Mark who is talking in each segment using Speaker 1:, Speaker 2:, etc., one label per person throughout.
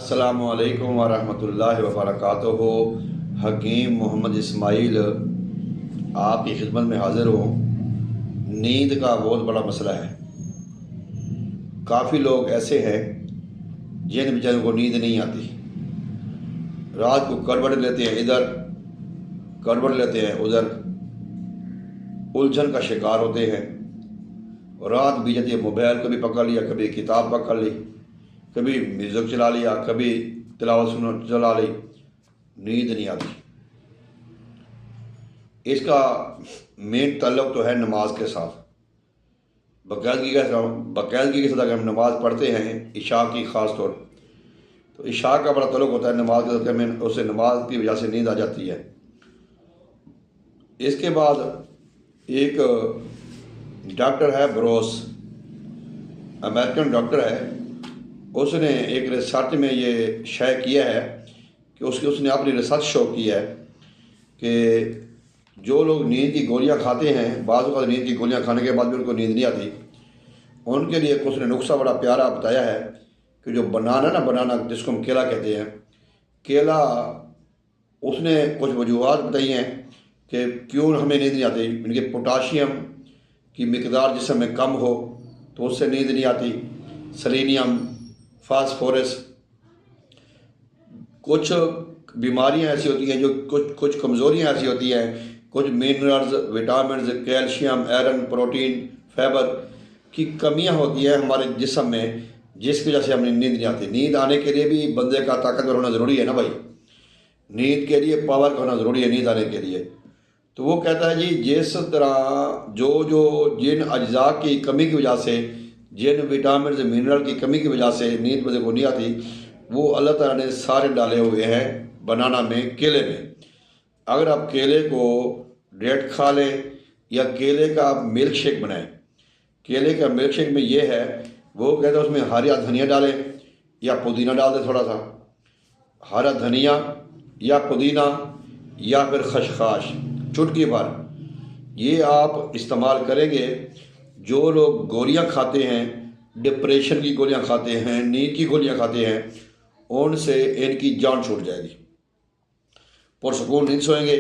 Speaker 1: السلام علیکم ورحمۃ اللہ وبرکاتہ۔ حکیم محمد اسماعیل آپ کی خدمت میں حاضر ہوں۔ نیند کا بہت بڑا مسئلہ ہے۔ کافی لوگ ایسے ہیں جن بیچاروں کو نیند نہیں آتی، رات کو کڑوڑ لیتے ہیں ادھر، کڑوڑ لیتے ہیں ادھر، الجھن کا شکار ہوتے ہیں۔ رات بیت جاتی ہے، موبائل کبھی پکڑ لیا، کبھی کتاب پکڑ لی، کبھی میوزک چلا لیا، کبھی تلاوت چلا لی، نیند نہیں آتی۔ اس کا مین تعلق تو ہے نماز کے ساتھ، باقاعدگی کے ساتھ اگر ہم نماز پڑھتے ہیں، عشاء کی خاص طور تو عشاء کا بڑا تعلق ہوتا ہے نماز کے ساتھ، ہمیں اسے نماز کی وجہ سے نیند آ جاتی ہے۔ اس کے بعد ایک ڈاکٹر ہے بروس، امریکن ڈاکٹر ہے، اس نے ایک ریسرچ میں یہ شائع کیا ہے کہ اس نے اپنی ریسرچ شو کی ہے کہ جو لوگ نیند کی گولیاں کھاتے ہیں، بعض اوقات نیند کی گولیاں کھانے کے بعد بھی ان کو نیند نہیں آتی، ان کے لیے اس نے نسخہ بڑا پیارا بتایا ہے کہ جو بنانا جس کو ہم کیلا کہتے ہیں، کیلا، اس نے کچھ وجوہات بتائی ہیں کہ کیوں ہمیں نیند نہیں آتی۔ ان کے پوٹاشیم کی مقدار جسم میں کم ہو تو اس سے نیند نہیں آتی، سیلینیم، فاسفورس، کچھ بیماریاں ایسی ہوتی ہیں، جو کچھ کمزوریاں ایسی ہوتی ہیں، کچھ minerals, vitamins, calcium, iron, protein, fibre کی کمیاں ہوتی ہیں ہمارے جسم میں، جس کی وجہ سے ہمیں نیند نہیں آتی۔ نیند آنے کے لیے بھی بندے کا طاقتور ہونا ضروری ہے نا بھائی، نیند کے لیے پاور کا ہونا ضروری ہے نیند آنے کے لیے۔ تو وہ کہتا ہے جی جس طرح جن اجزاء کی کمی کی وجہ سے، جن وٹامنز منرل کی کمی کی وجہ سے نیند بندے کو نہیں آتی، وہ اللہ تعالیٰ نے سارے ڈالے ہوئے ہیں بنانا میں، کیلے میں۔ اگر آپ کیلے کو ڈائریکٹ کھا لیں یا کیلے کا آپ ملک شیک بنائیں، کیلے کا ملک شیک میں یہ ہے، وہ کہتے ہیں اس میں ہرا دھنیا ڈالیں یا پودینہ ڈال دیں، تھوڑا سا ہرا دھنیا یا پودینہ یا پھر خشخاش، چٹکی بھر، یہ آپ استعمال کریں گے۔ جو لوگ گولیاں کھاتے ہیں، ڈپریشن کی گولیاں کھاتے ہیں، نیند کی گولیاں کھاتے ہیں، ان سے ان کی جان چھوٹ جائے گی، پرسکون نیند سوئیں گے۔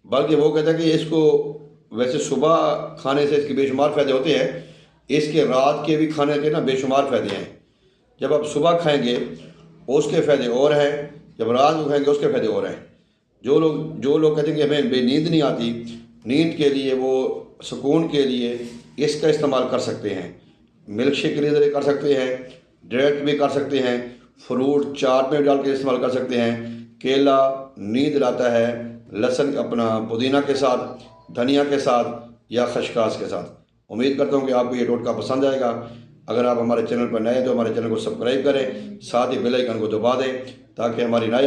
Speaker 1: بلکہ وہ کہتا ہے کہ اس کو ویسے صبح کھانے سے اس کے بے شمار فائدے ہوتے ہیں، اس کے رات کے بھی کھانے کے بے شمار فائدے ہیں۔ جب آپ صبح کھائیں گے اس کے فائدے اور ہیں، جب رات کو کھائیں گے اس کے فائدے اور ہیں۔ جو لوگ کہتے ہیں کہ ہمیں بے نیند نہیں آتی، نیند کے لیے، وہ سکون کے لیے اس کا استعمال کر سکتے ہیں، ملک شیک کے لیے کر سکتے ہیں، ڈائریکٹ بھی کر سکتے ہیں، فروٹ چاٹ میں ڈال کے استعمال کر سکتے ہیں۔ کیلا نیند لاتا ہے، لہسن پودینہ کے ساتھ، دھنیا کے ساتھ یا خشخاش کے ساتھ۔ امید کرتا ہوں کہ آپ کو یہ ٹوٹکا پسند آئے گا۔ اگر آپ ہمارے چینل پر نئے ہیں تو ہمارے چینل کو سبسکرائب کریں، ساتھ ہی بیل آئیکن کو دبا دیں تاکہ ہماری نئی